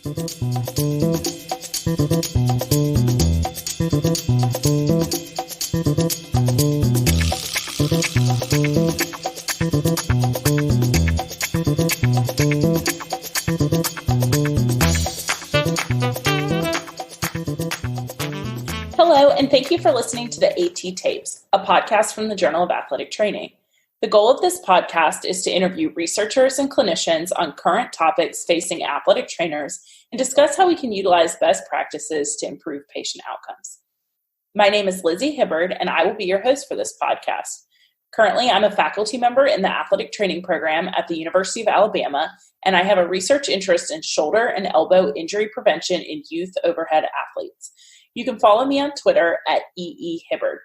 Hello, and thank you for listening to the AT Tapes, a podcast from the Journal of Athletic Training. The goal of this podcast is to interview researchers and clinicians on current topics facing athletic trainers and discuss how we can utilize best practices to improve patient outcomes. My name is Lizzie Hibberd, and I will be your host for this podcast. Currently, I'm a faculty member in the athletic training program at the University of Alabama, and I have a research interest in shoulder and elbow injury prevention in youth overhead athletes. You can follow me on Twitter at @EEHibberd.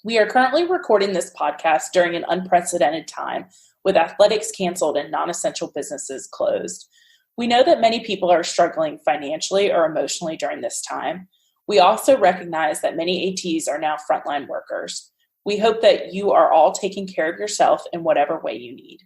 We are currently recording this podcast during an unprecedented time, with athletics canceled and non-essential businesses closed. We know that many people are struggling financially or emotionally during this time. We also recognize that many ATs are now frontline workers. We hope that you are all taking care of yourself in whatever way you need.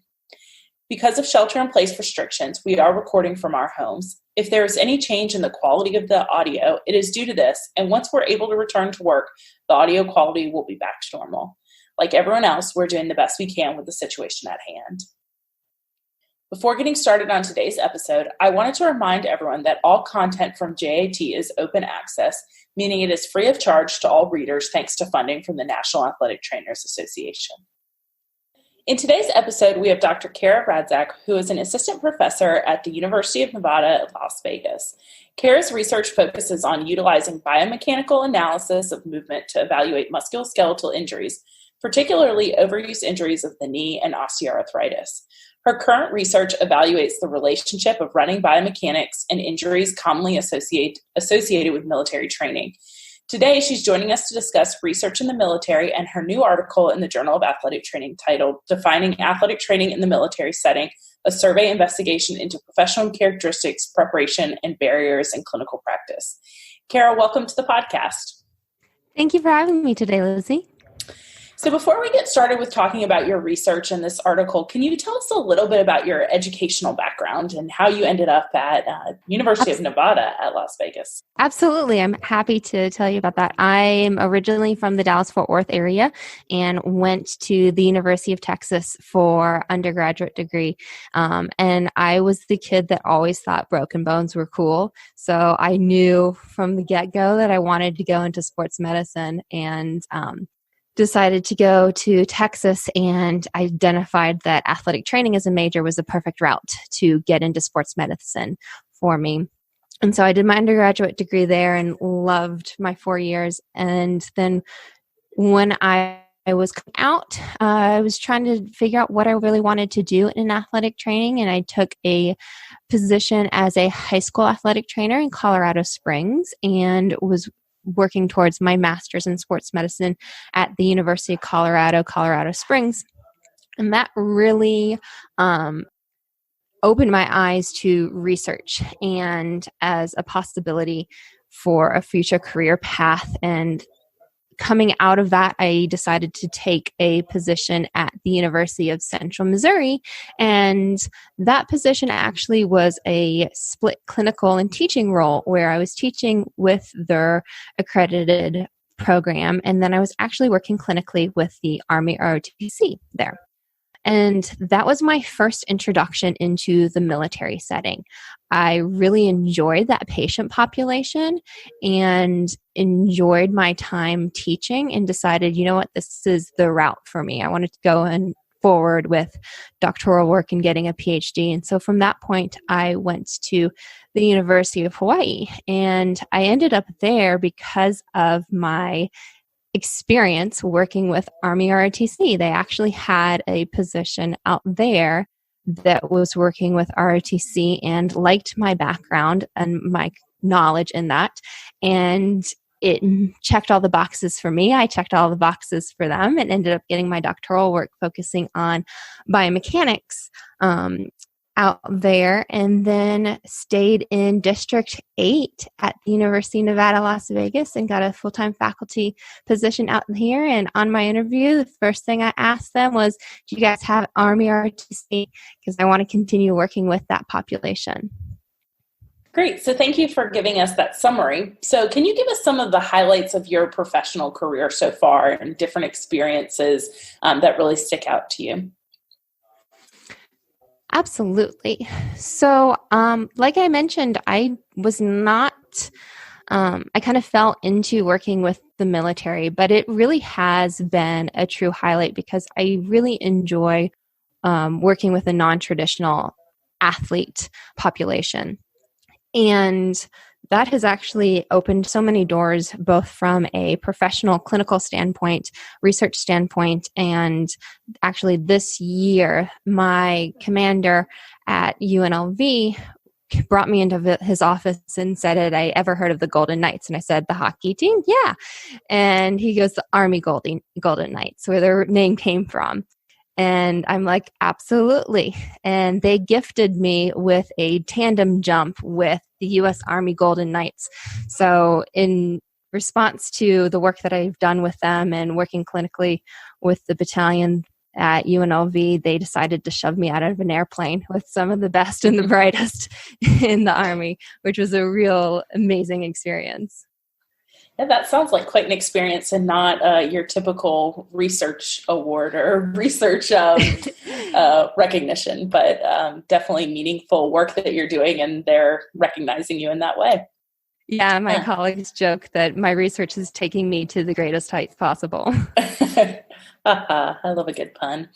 Because of shelter-in-place restrictions, we are recording from our homes. If there is any change in the quality of the audio, it is due to this, and once we're able to return to work, the audio quality will be back to normal. Like everyone else, we're doing the best we can with the situation at hand. Before getting started on today's episode, I wanted to remind everyone that all content from JAT is open access, meaning it is free of charge to all readers thanks to funding from the National Athletic Trainers Association. In today's episode, we have Dr. Kara Radzak, who is an assistant professor at the University of Nevada at Las Vegas. Kara's research focuses on utilizing biomechanical analysis of movement to evaluate musculoskeletal injuries, particularly overuse injuries of the knee and osteoarthritis. Her current research evaluates the relationship of running biomechanics and injuries commonly associated with military training. Today, she's joining us to discuss research in the military and her new article in the Journal of Athletic Training titled Defining Athletic Training in the Military Setting, a survey investigation into professional characteristics, preparation, and barriers in clinical practice. Kara, welcome to the podcast. Thank you for having me today, Lizzie. So before we get started with talking about your research in this article, can you tell us a little bit about your educational background and how you ended up at University of Nevada at Las Vegas? Absolutely. I'm happy to tell you about that. I'm originally from the Dallas-Fort Worth area and went to the University of Texas for undergraduate degree. And I was the kid that always thought broken bones were cool. So I knew from the get-go that I wanted to go into sports medicine and decided to go to Texas and identified that athletic training as a major was a perfect route to get into sports medicine for me. And so I did my undergraduate degree there and loved my 4 years. And then when I was coming out, I was trying to figure out what I really wanted to do in athletic training. And I took a position as a high school athletic trainer in Colorado Springs and was working towards my master's in sports medicine at the University of Colorado Springs. And that really opened my eyes to research and as a possibility for a future career path. And coming out of that, I decided to take a position at the University of Central Missouri. And that position actually was a split clinical and teaching role where I was teaching with their accredited program. And then I was actually working clinically with the Army ROTC there. And that was my first introduction into the military setting. I really enjoyed that patient population and enjoyed my time teaching and decided, you know what, this is the route for me. I wanted to go forward with doctoral work and getting a PhD. And so from that point, I went to the University of Hawaii. And I ended up there because of my experience working with Army ROTC. They actually had a position out there that was working with ROTC and liked my background and my knowledge in that. And it checked all the boxes for me. I checked all the boxes for them and ended up getting my doctoral work focusing on biomechanics out there, and then stayed in District 8 at the University of Nevada, Las Vegas, and got a full-time faculty position out here. And on my interview, the first thing I asked them was, do you guys have Army ROTC? Because I want to continue working with that population. Great. So thank you for giving us that summary. So can you give us some of the highlights of your professional career so far and different experiences that really stick out to you? Absolutely. So, like I mentioned, I was not, I kind of fell into working with the military, but it really has been a true highlight because I really enjoy working with a non-traditional athlete population. And that has actually opened so many doors, both from a professional clinical standpoint, research standpoint, and actually this year, my commander at UNLV brought me into his office and said, had I ever heard of the Golden Knights? And I said, the hockey team? Yeah. And he goes, the Army Golden Knights, where their name came from. And I'm like, absolutely. And they gifted me with a tandem jump with the U.S. Army Golden Knights. So in response to the work that I've done with them and working clinically with the battalion at UNLV, they decided to shove me out of an airplane with some of the best and the brightest in the Army, which was a real amazing experience. Yeah, that sounds like quite an experience and not your typical research award or research recognition, but definitely meaningful work that you're doing and they're recognizing you in that way. Yeah, my colleagues joke that my research is taking me to the greatest heights possible. I love a good pun.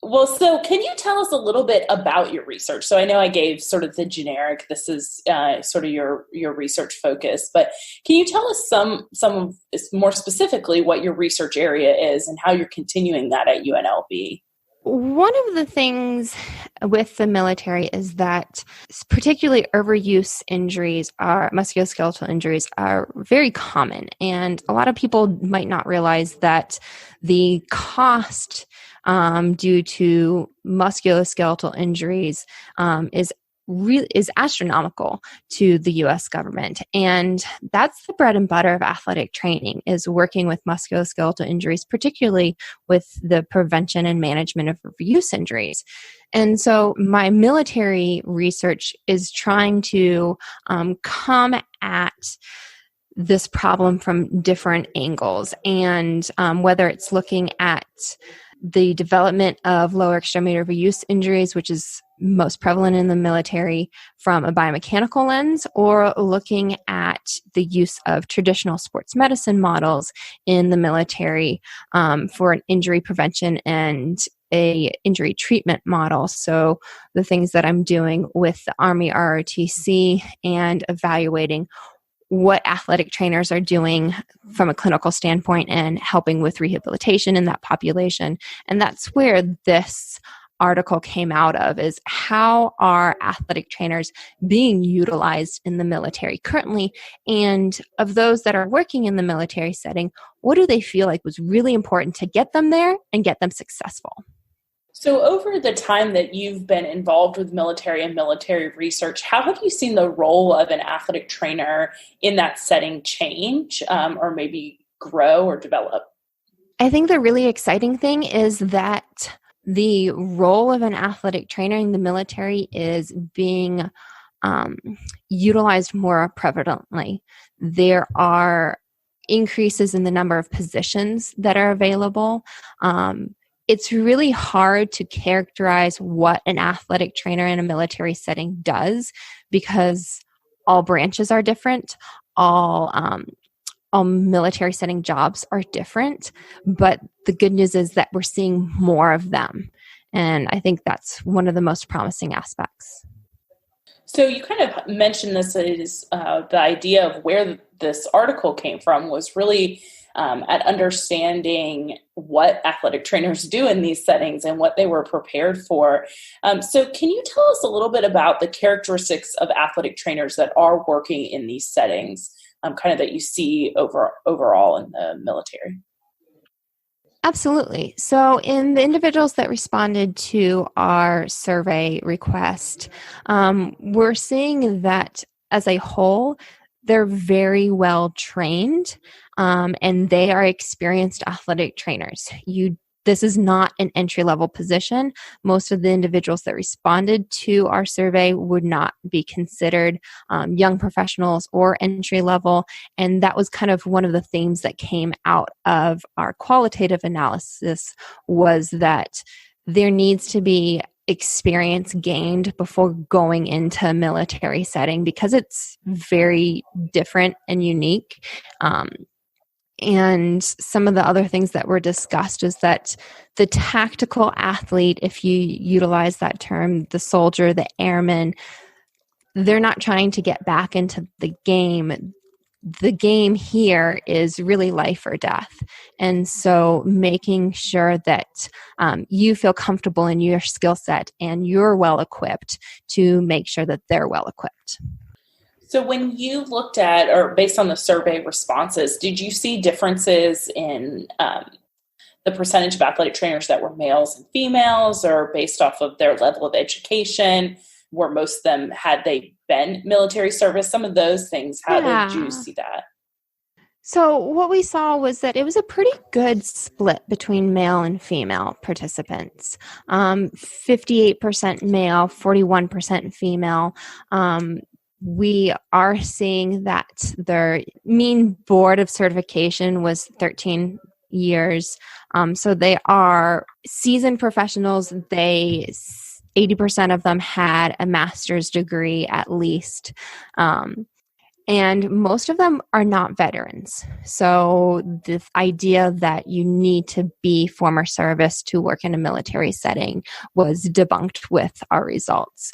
Well, so can you tell us a little bit about your research? So I know I gave sort of the generic, this is sort of your research focus, but can you tell us some of more specifically what your research area is and how you're continuing that at UNLV? One of the things with the military is that particularly overuse injuries, musculoskeletal injuries, are very common. And a lot of people might not realize that the cost due to musculoskeletal injuries is astronomical to the U.S. government. And that's the bread and butter of athletic training, is working with musculoskeletal injuries, particularly with the prevention and management of overuse injuries. And so my military research is trying to come at this problem from different angles. And whether it's looking at the development of lower extremity overuse injuries, which is most prevalent in the military from a biomechanical lens, or looking at the use of traditional sports medicine models in the military for an injury prevention and a injury treatment model. So the things that I'm doing with the Army ROTC and evaluating what athletic trainers are doing from a clinical standpoint and helping with rehabilitation in that population. And that's where this article came out of, is how are athletic trainers being utilized in the military currently? And of those that are working in the military setting, what do they feel like was really important to get them there and get them successful? So over the time that you've been involved with military and military research, how have you seen the role of an athletic trainer in that setting change or maybe grow or develop? I think the really exciting thing is that the role of an athletic trainer in the military is being utilized more prevalently. There are increases in the number of positions that are available. It's really hard to characterize what an athletic trainer in a military setting does because all branches are different, all military setting jobs are different, but the good news is that we're seeing more of them. And I think that's one of the most promising aspects. So you kind of mentioned this as the idea of where this article came from was really at understanding what athletic trainers do in these settings and what they were prepared for. So can you tell us a little bit about the characteristics of athletic trainers that are working in these settings, kind of that you see overall in the military? Absolutely. So in the individuals that responded to our survey request, we're seeing that as a whole, they're very well trained and they are experienced athletic trainers. You this is not an entry-level position. Most of the individuals that responded to our survey would not be considered young professionals or entry-level. And that was kind of one of the themes that came out of our qualitative analysis, was that there needs to be experience gained before going into a military setting, because it's very different and unique. And some of the other things that were discussed is that the tactical athlete, if you utilize that term, the soldier, the airman, they're not trying to get back into the game. The game here is really life or death. And so making sure that you feel comfortable in your skill set and you're well equipped to make sure that they're well equipped. So when you looked at, or based on the survey responses, did you see differences in the percentage of athletic trainers that were males and females, or based off of their level of education? Were most of them, had they been military service? Some of those things, how did you see that? So what we saw was that it was a pretty good split between male and female participants. 58% male, 41% female. We are seeing that their mean board of certification was 13 years. So they are seasoned professionals. 80% of them had a master's degree at least. And most of them are not veterans. So the idea that you need to be former service to work in a military setting was debunked with our results.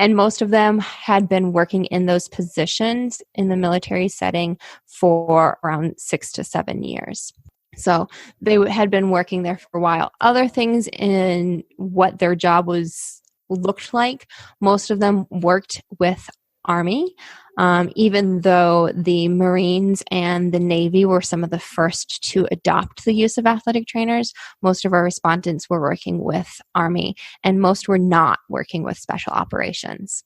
And most of them had been working in those positions in the military setting for around 6 to 7 years. So they had been working there for a while. Other things in what their job looked like, most of them worked with Army, even though the Marines and the Navy were some of the first to adopt the use of athletic trainers. Most of our respondents were working with Army, and most were not working with special operations.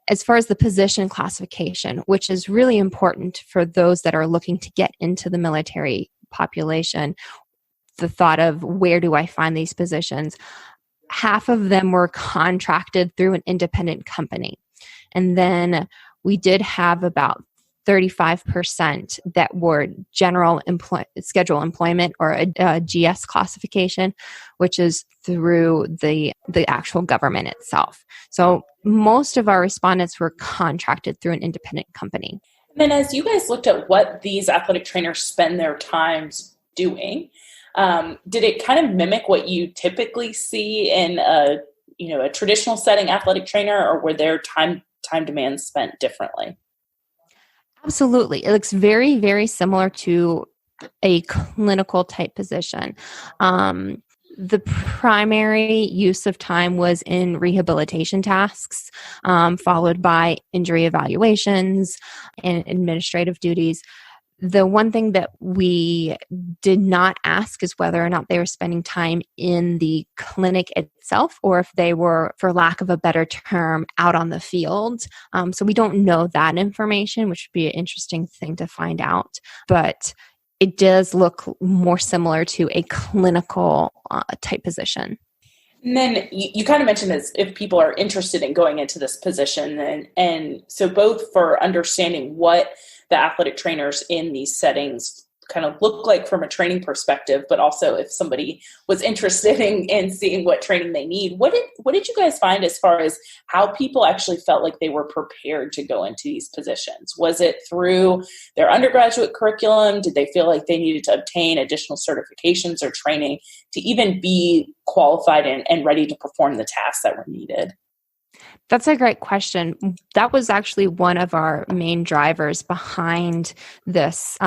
As far as the position classification, which is really important for those that are looking to get into the military population, the thought of where do I find these positions, half of them were contracted through an independent company. And then we did have about 35% that were general schedule employment, or a GS classification, which is through the actual government itself. So most of our respondents were contracted through an independent company. And then as you guys looked at what these athletic trainers spend their times doing, did it kind of mimic what you typically see in a traditional setting athletic trainer, or were their time demands spent differently? Absolutely. It looks very, very similar to a clinical type position. The primary use of time was in rehabilitation tasks, followed by injury evaluations and administrative duties. The one thing that we did not ask is whether or not they were spending time in the clinic itself, or if they were, for lack of a better term, out on the field. So we don't know that information, which would be an interesting thing to find out. But it does look more similar to a clinical type position. And then you kind of mentioned this, if people are interested in going into this position, and so both for understanding what the athletic trainers in these settings kind of look like from a training perspective, but also if somebody was interested in seeing what training they need, what did you guys find as far as how people actually felt like they were prepared to go into these positions? Was it through their undergraduate curriculum? Did they feel like they needed to obtain additional certifications or training to even be qualified and ready to perform the tasks that were needed? That's a great question. That was actually one of our main drivers behind this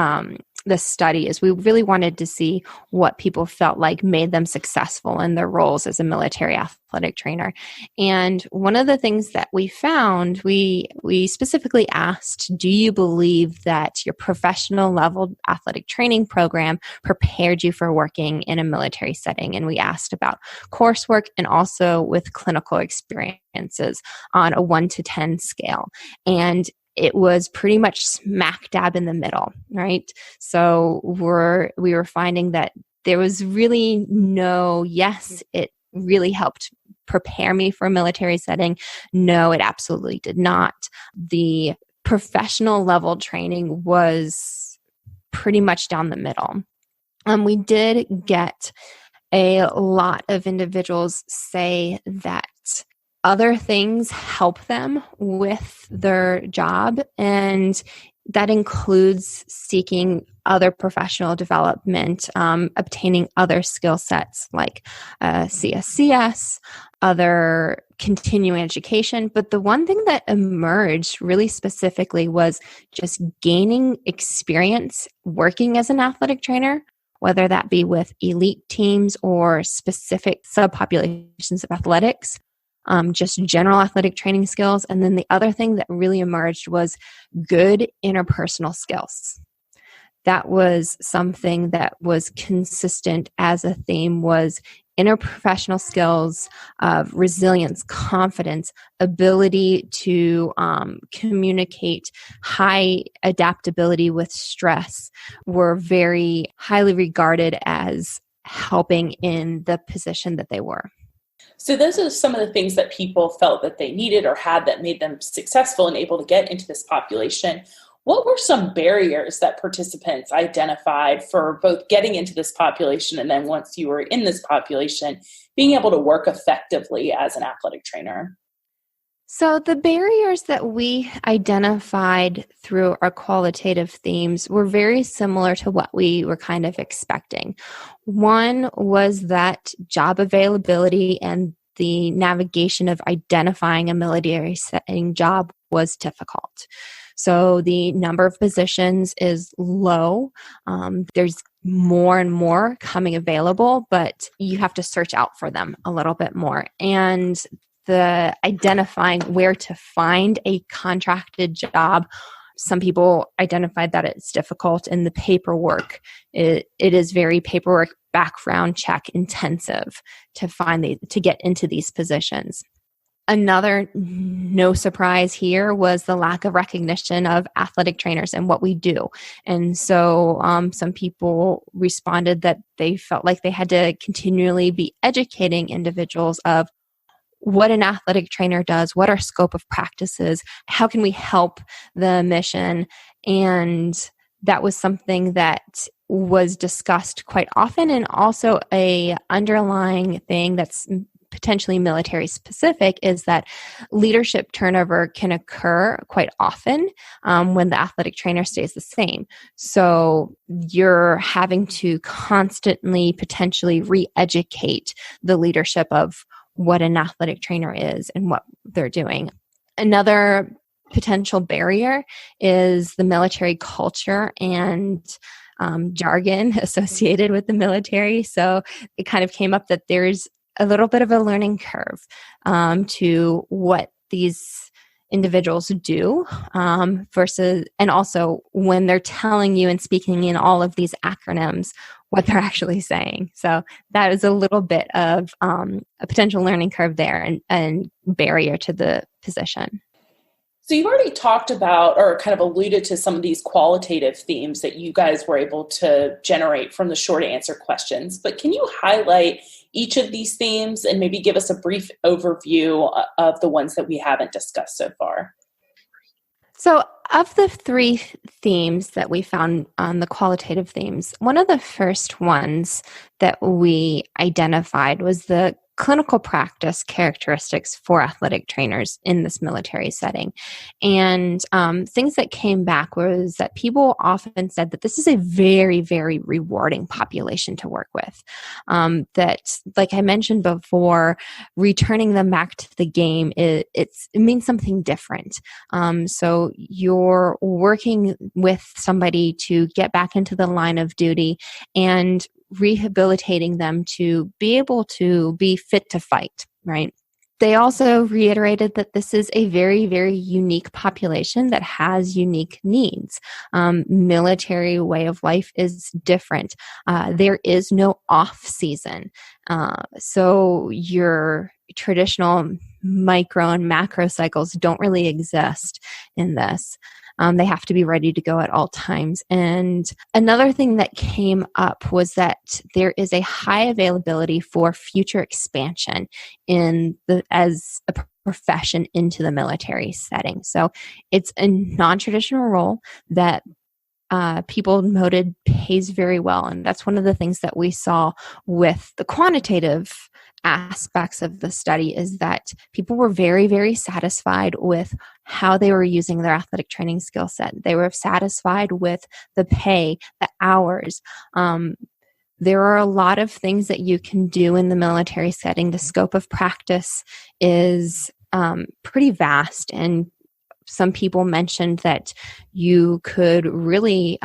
study, is we really wanted to see what people felt like made them successful in their roles as a military athletic trainer. And one of the things that we found, we specifically asked, do you believe that your professional level athletic training program prepared you for working in a military setting? And we asked about coursework and also with clinical experiences on a 1 to 10 scale. And it was pretty much smack dab in the middle, right? So we were finding that there was really yes, it really helped prepare me for a military setting. No, it absolutely did not. The professional level training was pretty much down the middle. We did get a lot of individuals say that other things help them with their job, and that includes seeking other professional development, obtaining other skill sets like CSCS, other continuing education. But the one thing that emerged really specifically was just gaining experience working as an athletic trainer, whether that be with elite teams or specific subpopulations of athletics. Just general athletic training skills. And then the other thing that really emerged was good interpersonal skills. That was something that was consistent as a theme, was interprofessional skills of resilience, confidence, ability to communicate, high adaptability with stress were very highly regarded as helping in the position that they were. So those are some of the things that people felt that they needed or had that made them successful and able to get into this population. What were some barriers that participants identified for both getting into this population and then once you were in this population, being able to work effectively as an athletic trainer? So the barriers that we identified through our qualitative themes were very similar to what we were kind of expecting. One was that job availability and the navigation of identifying a military setting job was difficult. So the number of positions is low. There's more and more coming available, but you have to search out for them a little bit more. And the identifying where to find a contracted job, some people identified that it's difficult, and the paperwork, it is very paperwork, background check intensive to get into these positions. Another no surprise here was the lack of recognition of athletic trainers and what we do. And so some people responded that they felt like they had to continually be educating individuals of what an athletic trainer does, what our scope of practice is, how can we help the mission. And that was something that was discussed quite often, and also a underlying thing that's potentially military specific is that leadership turnover can occur quite often when the athletic trainer stays the same. So you're having to constantly potentially re-educate the leadership of what an athletic trainer is and what they're doing. Another potential barrier is the military culture and jargon associated with the military. So it kind of came up that there's a little bit of a learning curve to what these individuals do versus, and also when they're telling you and speaking in all of these acronyms, what they're actually saying. So that is a little bit of a potential learning curve there and barrier to the position. So you've already talked about or kind of alluded to some of these qualitative themes that you guys were able to generate from the short answer questions, but can you highlight each of these themes and maybe give us a brief overview of the ones that we haven't discussed so far? So of the three themes that we found on the qualitative themes, one of the first ones that we identified was the clinical practice characteristics for athletic trainers in this military setting. And things that came back was that people often said that this is a very, very rewarding population to work with. That, like I mentioned before, returning them back to the game, it means something different. So you're working with somebody to get back into the line of duty and rehabilitating them to be able to be fit to fight, right? They also reiterated that this is a very, very unique population that has unique needs. Military way of life is different. There is no off season. So your traditional micro and macro cycles don't really exist. in this. They have to be ready to go at all times. And another thing that came up was that there is a high availability for future expansion as a profession into the military setting. So it's a non-traditional role that people noted pays very well. And that's one of the things that we saw with the quantitative aspects of the study, is that people were very, very satisfied with how they were using their athletic training skill set. They were satisfied with the pay, the hours. There are a lot of things that you can do in the military setting. The scope of practice is pretty vast, and some people mentioned that you could really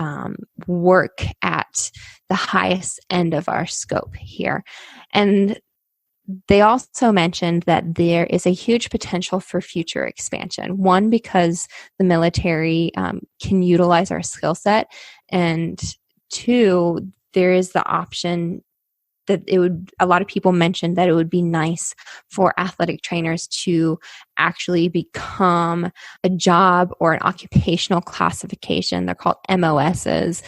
work at the highest end of our scope here. And they also mentioned that there is a huge potential for future expansion. One, because the military can utilize our skill set, and two, there is the option that a lot of people mentioned that it would be nice for athletic trainers to actually become a job or an occupational classification. They're called MOSs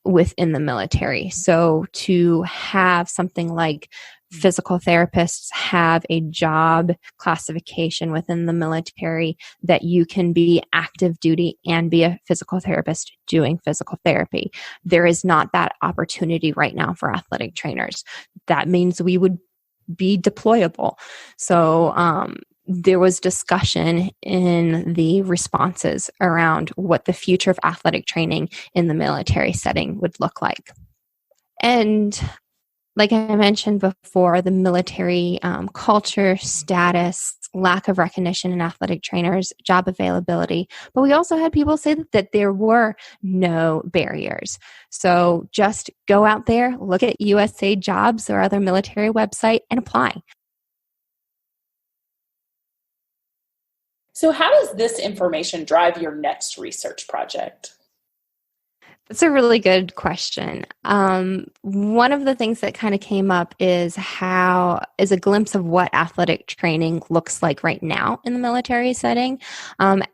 within the military. So to have something like physical therapists have a job classification within the military, that you can be active duty and be a physical therapist doing physical therapy. There is not that opportunity right now for athletic trainers. That means we would be deployable. So there was discussion in the responses around what the future of athletic training in the military setting would look like. And like I mentioned before, the military culture, status, lack of recognition in athletic trainers, job availability. But we also had people say that there were no barriers. So just go out there, look at USA Jobs or other military website and apply. So how does this information drive your next research project? That's a really good question. One of the things that kind of came up is a glimpse of what athletic training looks like right now in the military setting.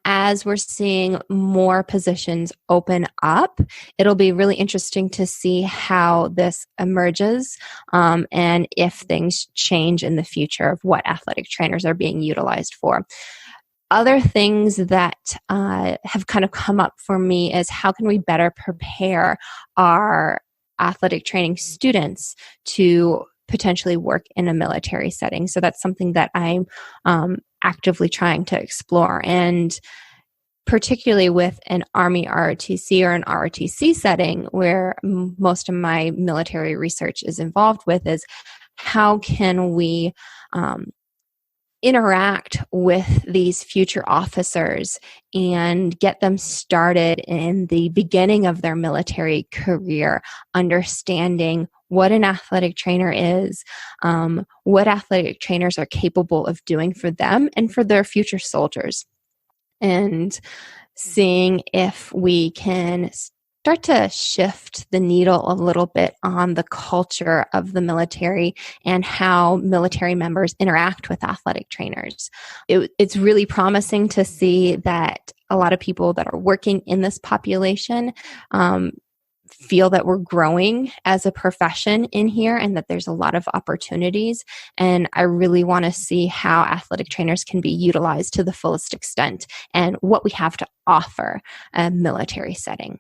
As we're seeing more positions open up, it'll be really interesting to see how this emerges, and if things change in the future of what athletic trainers are being utilized for. Other things that have kind of come up for me is how can we better prepare our athletic training students to potentially work in a military setting. So that's something that I'm actively trying to explore. And particularly with an Army ROTC or an ROTC setting, where most of my military research is involved with, is how can we interact with these future officers and get them started in the beginning of their military career, understanding what an athletic trainer is, what athletic trainers are capable of doing for them and for their future soldiers, and seeing if we can start to shift the needle a little bit on the culture of the military and how military members interact with athletic trainers. It's really promising to see that a lot of people that are working in this population feel that we're growing as a profession in here and that there's a lot of opportunities. And I really want to see how athletic trainers can be utilized to the fullest extent and what we have to offer a military setting.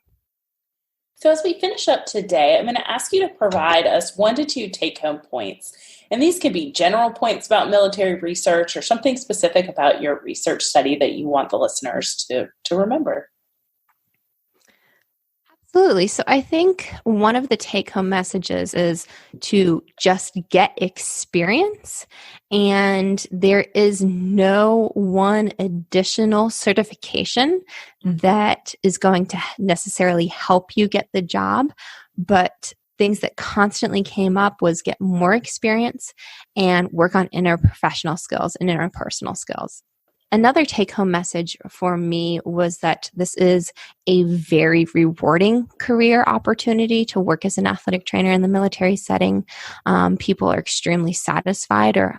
So as we finish up today, I'm going to ask you to provide us 1 to 2 take-home points. And these can be general points about military research or something specific about your research study that you want the listeners to remember. Absolutely. So I think one of the take-home messages is to just get experience, and there is no one additional certification that is going to necessarily help you get the job, but things that constantly came up was get more experience and work on interprofessional skills and interpersonal skills. Another take-home message for me was that this is a very rewarding career opportunity to work as an athletic trainer in the military setting. People are extremely satisfied or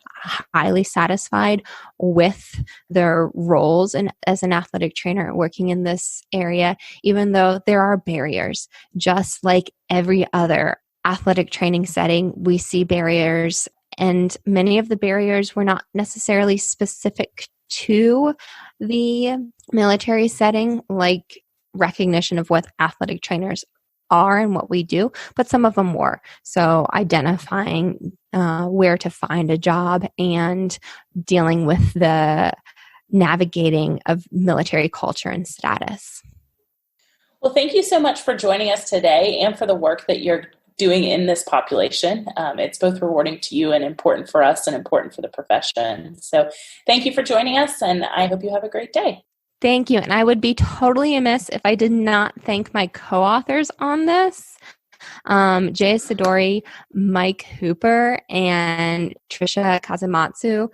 highly satisfied with their roles as an athletic trainer working in this area, even though there are barriers. Just like every other athletic training setting, we see barriers, and many of the barriers were not necessarily specific to the military setting, like recognition of what athletic trainers are and what we do, but some of them were. So identifying where to find a job and dealing with the navigating of military culture and status. Well, thank you so much for joining us today and for the work that you're doing in this population. It's both rewarding to you and important for us and important for the profession. So thank you for joining us, and I hope you have a great day. Thank you. And I would be totally amiss if I did not thank my co-authors on this, Jay Sidori, Mike Hooper, and Trisha Kazumatsu,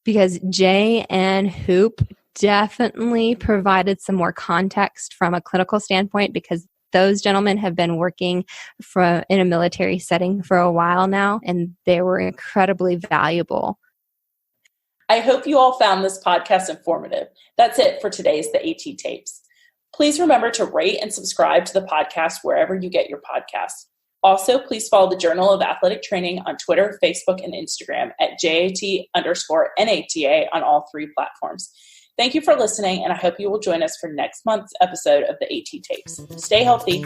because Jay and Hoop definitely provided some more context from a clinical standpoint, because those gentlemen have been working in a military setting for a while now, and they were incredibly valuable. I hope you all found this podcast informative. That's it for today's The AT Tapes. Please remember to rate and subscribe to the podcast wherever you get your podcasts. Also, please follow the Journal of Athletic Training on Twitter, Facebook, and Instagram at JAT_NATA on all 3 platforms. Thank you for listening, and I hope you will join us for next month's episode of the AT Tapes. Stay healthy.